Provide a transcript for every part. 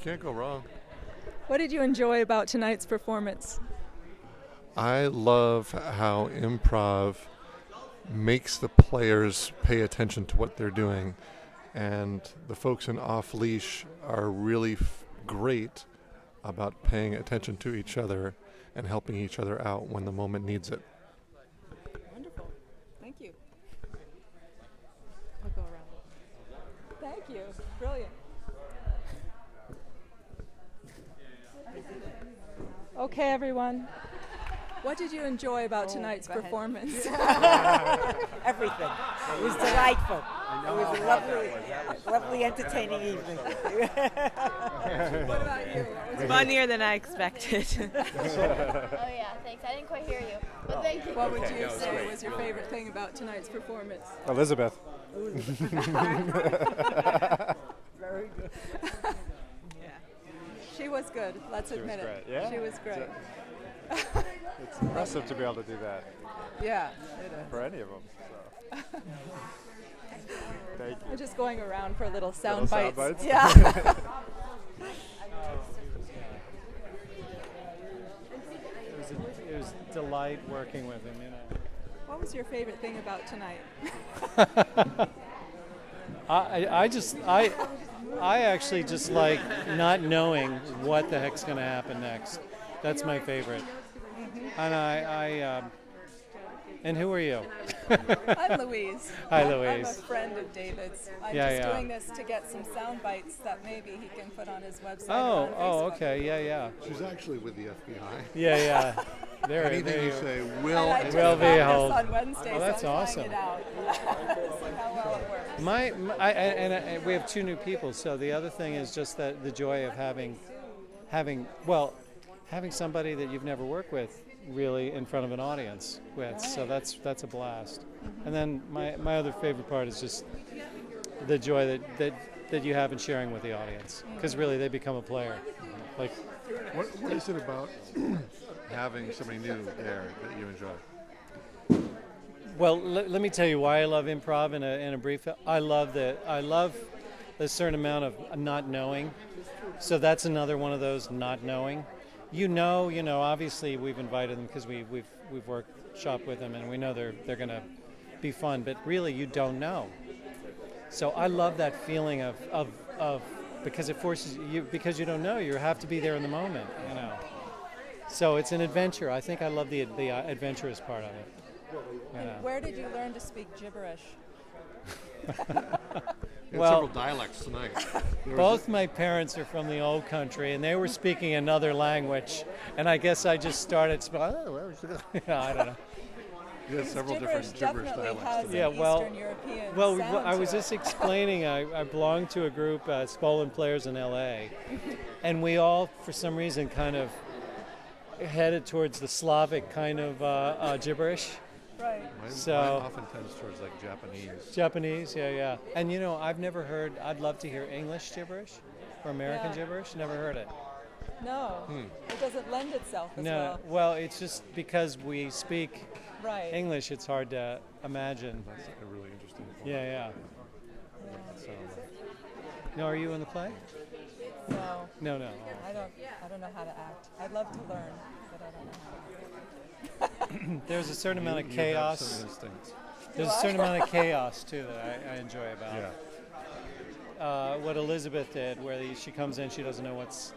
Can't go wrong. What did you enjoy about tonight's performance? I love how improv makes the players pay attention to what they're doing, and the folks in Off Leash are really great about paying attention to each other and helping each other out when the moment needs it. Wonderful. Thank you. I'll go around. Thank you. Brilliant. Okay, everyone. What did you enjoy about tonight's performance? Everything. It was delightful. It was a lovely, entertaining evening. What about you? Funnier than I expected. Oh yeah, thanks. I didn't quite hear you, but thank you. What would you say was your favorite thing about tonight's performance? Elizabeth. Very good. She was good. Let's admit it. Great. Yeah? She was great. It's impressive to be able to do that Yeah, it is. for any of them. So. Thank you. We're just going around for little sound Little bites. sound bites? Yeah. It was a delight working with him, you know. What was your favorite thing about tonight? I actually just like not knowing what the heck's going to happen next. That's my favorite. And and who are you? I'm Louise. Hi, I'm Louise. a friend of David's. I'm Yeah. doing this to get some sound bites that maybe he can put on his website. or Oh, on Facebook. okay, yeah. She's actually with the FBI. Yeah. There, Anything there you say And will. I just Will be found held. this on Wednesday, Oh, that's so I'm awesome. trying it out. See how well it works. And we have two new people. So the other thing is just that the joy of having somebody that you've never worked with really in front of an audience with. So that's a blast. And then my other favorite part is just the joy that you have in sharing with the audience, because really they become a player. Like, What is it about having somebody new there that you enjoy? well, let me tell you why I love improv in a brief. I love a certain amount of not knowing. So that's another one of those not knowing. You know. Obviously we've invited them because we've workshop with them, and we know they're going to be fun. But really, you don't know. So I love that feeling of because it forces you, because you don't know, you have to be there in the moment. So it's an adventure. I think I love the adventurous part of it. And where did you learn to speak gibberish? Several dialects tonight. Both my parents are from the old country, and they were speaking another language, and I guess I just started. I don't know. You had several different gibberish definitely dialects has today. Yeah, an well- Eastern European Well, sound I to was it. just explaining. I belong to a group, Spolin Players in L.A., and we all, for some reason, kind of headed towards the Slavic kind of gibberish. Right. Mine often tends towards like Japanese, yeah. And I've never heard. I'd love to hear English gibberish or American Yeah. gibberish. Never heard it. No, it doesn't lend itself as No, well. well, it's just because we speak Right. English. It's hard to imagine. That's a really interesting point. Yeah. So, No, are you in the play? No, No. I don't know how to act. I'd love to learn, but I don't know how to act. There's a certain amount of you have chaos. some instincts. There's a certain amount of chaos too that I enjoy about Yeah. what Elizabeth did, where she comes in, she doesn't know what's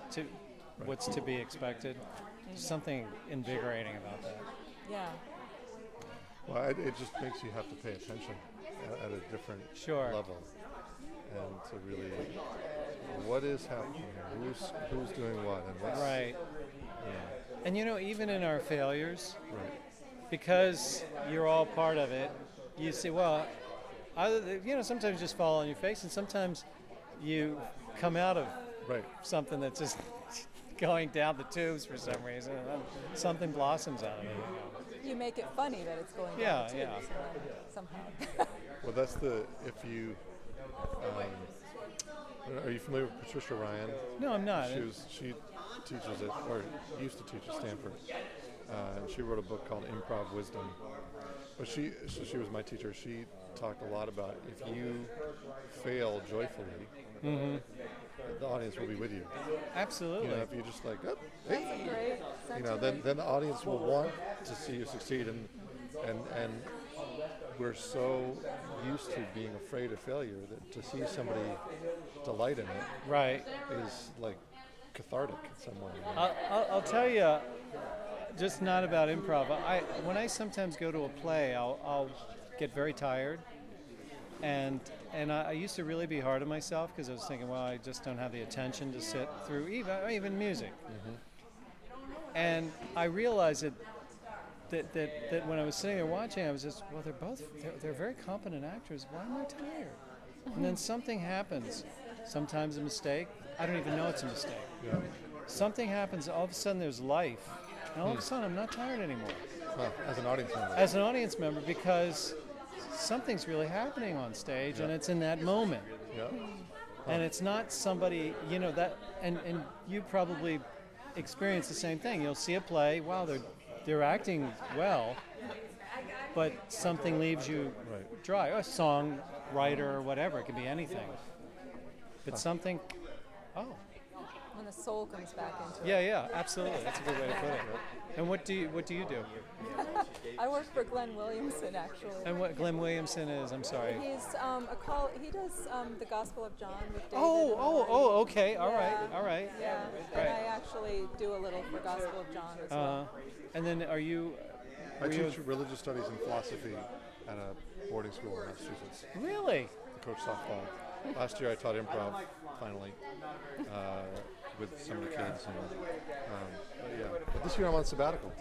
to be expected. Something invigorating about that. Yeah. Well, it just makes you have to pay attention at a different Sure. level, and to really, what is happening here? Who's doing what, and what's Right. And even in our failures, right. because you're all part of it, you see, well, sometimes you just fall on your face, and sometimes you come out of Right. something that's just going down the tubes for some reason, and something blossoms out of it. You make it funny that it's going Yeah, down the yeah. tubes, somehow. Well, that's if you. Are you familiar with Patricia Ryan? No, I'm not. She teaches or used to teach at Stanford, and she wrote a book called Improv Wisdom. But she was my teacher. She talked a lot about if you fail joyfully, the audience will be with you. Absolutely. You know, if you just like, oh, hey, Great. you know, then the audience will want to see you succeed, and we're so used to being afraid of failure that to see somebody delight in it Right. is like cathartic in some way. I'll tell you, just not about improv. When I sometimes go to a play, I'll get very tired, and I used to really be hard on myself because I was thinking, well, I just don't have the attention to sit through even music. And I realized that when I was sitting there watching, I was just, well, they're very competent actors. Why am I tired? And then something happens. Sometimes a mistake. I don't even know it's a mistake. Yeah. Something happens. All of a sudden, there's life, and all of a sudden, I'm not tired anymore. As an audience member. As an audience member, because something's really happening on stage, and it's in that moment. Yeah. And it's not somebody, you know, that, and you probably experience the same thing. You'll see a play, wow, they're acting well, but something leaves you dry. A song, writer, or whatever, it could be anything. But something, When the soul comes back into it. yeah, absolutely. That's a good way to put it. And what do you do? I work for Glenn Williamson, actually. And what Glenn Williamson is, I'm sorry. He's he does the Gospel of John with David. Okay, all right. Yeah, Right. and I actually do a little for Gospel of John as well. And then are you? I teach religious studies and philosophy at a boarding school in Massachusetts. Really? I coach softball. Last year I taught improv, finally, with some of the kids. But this year I'm on sabbatical.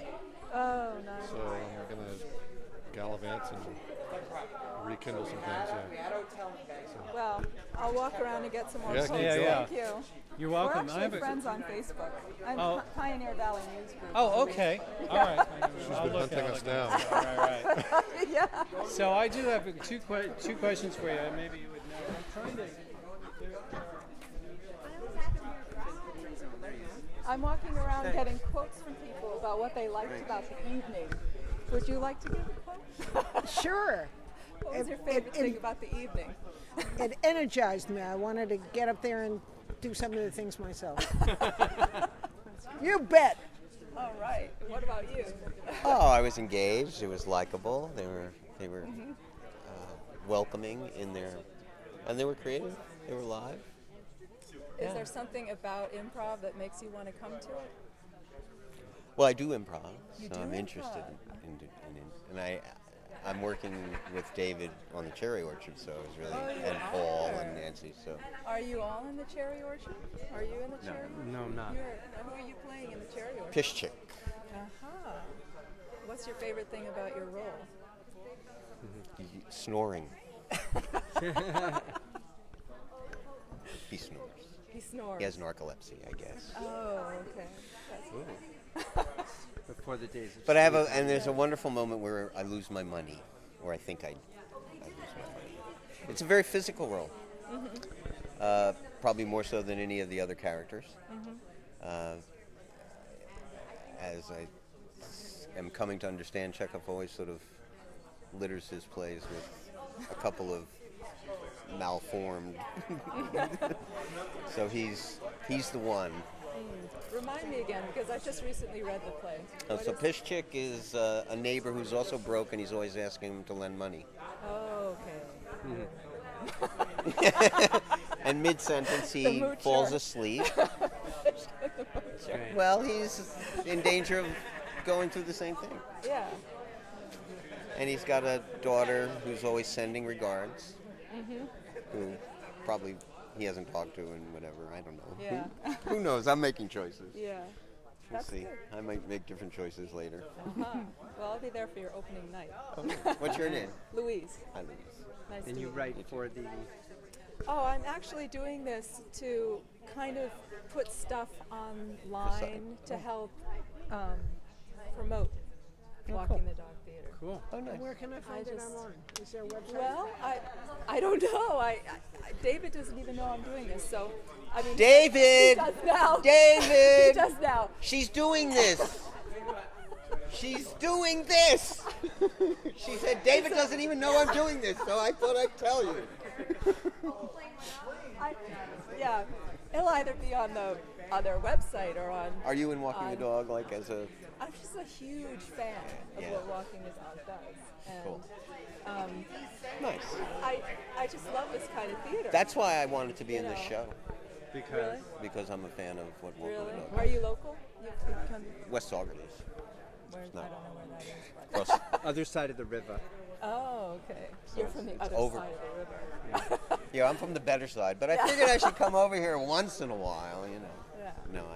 Oh, nice. So I'm going to gallivant and rekindle some things, Well, I'll walk around and get some more Yeah, quotes. keep going. Yeah. Thank you. You're We're welcome. actually friends on Facebook. I'm Pioneer Valley News Group. Oh, okay. All right. She's been hunting us down. Right. Yeah. So I do have two questions for you. Maybe you would know. I'm trying to. I'm walking around getting quotes from people about what they liked about the evening. Would you like to give a quote? Sure. What was your favorite thing about the evening? It energized me. I wanted to get up there and do some of the things myself. You bet. All right. What about you? Oh, I was engaged. It was likable. They were welcoming in their, and they were creative. They were live. Is there something about improv that makes you want to come to it? Well, I do improv, You so do I'm interested improv. and I'm working with David on the Cherry Orchard, so it was really, and Paul and Nancy. So Are you all in the Cherry Orchard? Are you in the Cherry Orchard? No, I'm not. Who are you playing in the Cherry Orchard? Pish Chick. Uh-huh. What's your favorite thing about your role? Snoring. He snores. He snores. He has narcolepsy, I guess. Oh, okay. Before the days of But I have and there's a wonderful moment where I lose my money, or I think I lose my money. It's a very physical role, probably more so than any of the other characters. As I am coming to understand, Chekhov always sort of litters his plays with a couple of malformed. So he's the one. Remind me again, because I just recently read the play. So Pish Chick is a neighbor who's also broke, and he's always asking him to lend money. Oh, okay. And mid-sentence, he moocher. falls asleep. Well, he's in danger of going through the same thing. Yeah. And he's got a daughter who's always sending regards, who probably he hasn't talked to and whatever. I don't know. Yeah. Who knows? I'm making choices. Yeah. We'll That's see. good. I might make different choices later. Uh-huh. Well, I'll be there for your opening night. What's your name? Louise. Hi, Louise. Nice And to you meet write for the. Oh, I'm actually doing this to kind of put stuff online to help promote Walking the Dog Theater. Cool. Oh, nice. Where can I find it just- online? Is there a website? Well, I don't know. David doesn't even know I'm doing this, so I mean. David! He does now. David! He does now. She's doing this. She's doing this. She said, David doesn't even know I'm doing this, so I thought I'd tell you. Yeah, it'll either be on their website or on. Are you in Walking the Dog, like as a... I'm just a huge fan of what Walking the Dog does. And, Cool. Nice. I just love this kind of theater. That's why I wanted to be in this show. Really? Because I'm a fan of what Walking Really? the Dog Are you local? You've come. West Saugerties. Where, No. I don't know where that is. Across, Other side of the river. Oh, okay. You're from the other over. side of the river. yeah, I'm from the better side, but I figured I should come over here once in a while, you know. Yeah. No,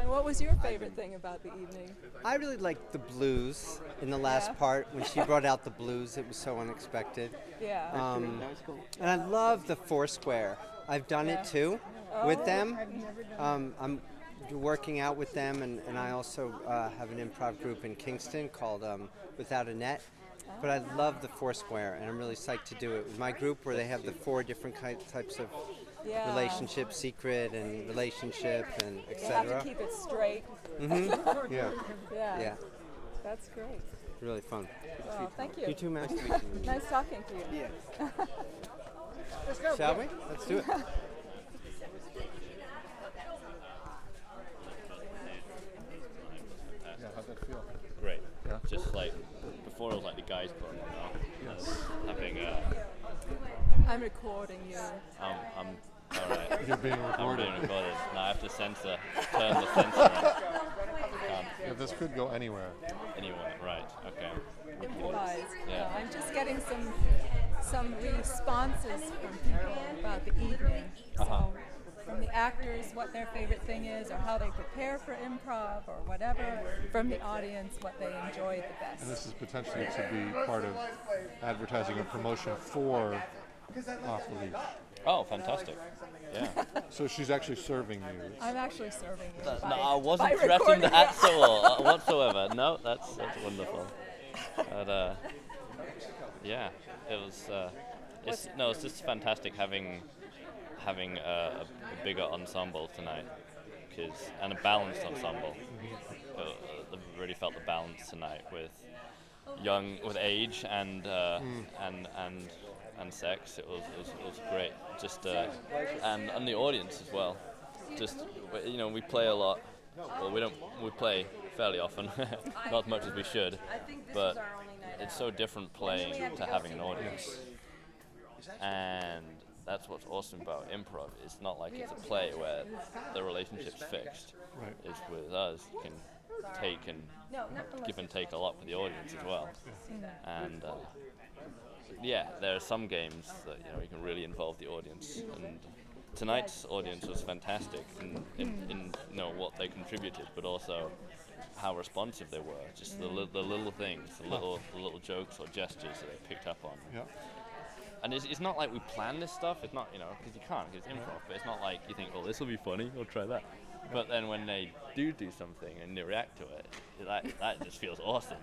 And what was your favorite thing about the evening? I really liked the blues in the last part. When she brought out the blues, it was so unexpected. Yeah. That was cool. And I love the Foursquare. I've done it too with them. I'm working out with them, and I also have an improv group in Kingston called Without a Net. But I love the Foursquare, and I'm really psyched to do it with my group where they have the 4 different types of relationship, secret, and relationship, and You etc. have to keep it straight. Mm-hmm. Yeah. Yeah. That's great. Really fun. Well, thank you. You too, man. Nice talking to you. Yeah. Let's go. Shall we? Let's do it. Yeah, how'd that feel? Great. Yeah. Just like before, it was like the guys club. You know? Yes. Having I'm recording you. I'm all right. You're being I'm recorded. being recorded. Now I have to turn the sensor on. Yeah, this could go anywhere. Anyway, right? Okay. Improvise. Yeah. I'm just getting some responses from people about the evening. So from the actors, what their favorite thing is, or how they prepare for improv, or whatever. From the audience, what they enjoyed the best. And this is potentially to be part of advertising and promotion for Off the Leash. Oh, fantastic. Yeah. So she's actually serving you. I'm actually serving you. No, by- I wasn't by threatening recording that it. at all whatsoever. No, that's wonderful. But yeah, it was. It's just fantastic having a bigger ensemble tonight, and a balanced ensemble. I really felt the balance tonight with age and sex. It was great. Just and the audience as well. Just we play a lot. Well, we play fairly often, not as much as we should, but it's so different playing to having an audience. And that's what's awesome about improv. It's not like it's a play where the relationship's fixed. Right. It's with us. You can take and give and take a lot with the audience as well. And there are some games that you can really involve the audience. And tonight's audience was fantastic in what they contributed, but also how responsive they were. Just the little things, the little jokes or gestures that they picked up on. Yeah. And it's not like we plan this stuff. It's not, because you can't, because it's improv. But it's not like you think, this will be funny, I'll try that. But then when they do something and they react to it, that just feels awesome,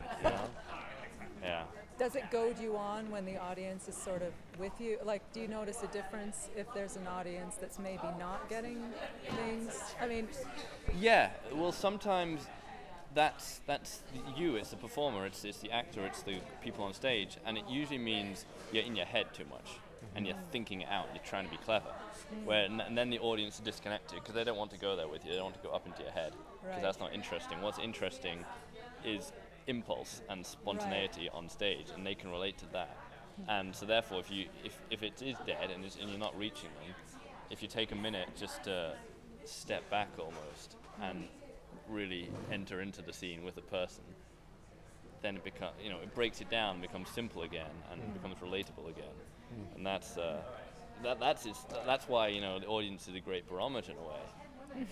Yeah. Does it goad you on when the audience is sort of with you? Like, do you notice a difference if there's an audience that's maybe not getting things? I mean, Yeah. Well, sometimes that's you. It's the performer. It's the actor. It's the people on stage, and it usually means you're in your head too much, and you're thinking it out. You're trying to be clever. And then the audience is disconnected because they don't want to go there with you. They don't want to go up into your head because that's not interesting. What's interesting is impulse and spontaneity on stage, and they can relate to that. And so therefore, if it is dead and you're not reaching them, if you take a minute just to step back almost and really enter into the scene with the person, then it becomes, it breaks it down, becomes simple again, and becomes relatable again. And that's why the audience is a great barometer in a way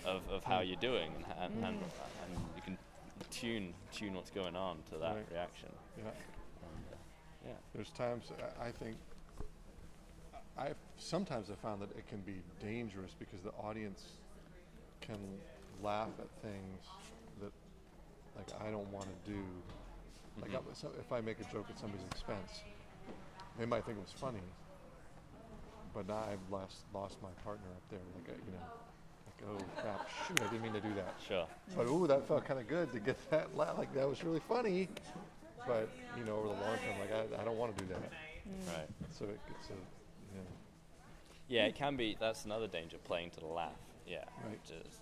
of how you're doing, and you can tune what's going on to that reaction. Yeah. There's times I think sometimes I found that it can be dangerous because the audience can laugh at things that I don't want to do. If I make a joke at somebody's expense, they might think it was funny, but now I've lost my partner up there. oh crap, shoot, I didn't mean to do that. Sure. But ooh, that felt kind of good to get that like that was really funny. But you know, over the long term, like I don't want to do that. Right. So it gets a, Yeah, it can be. That's another danger, playing to the laugh. Yeah. Right. Just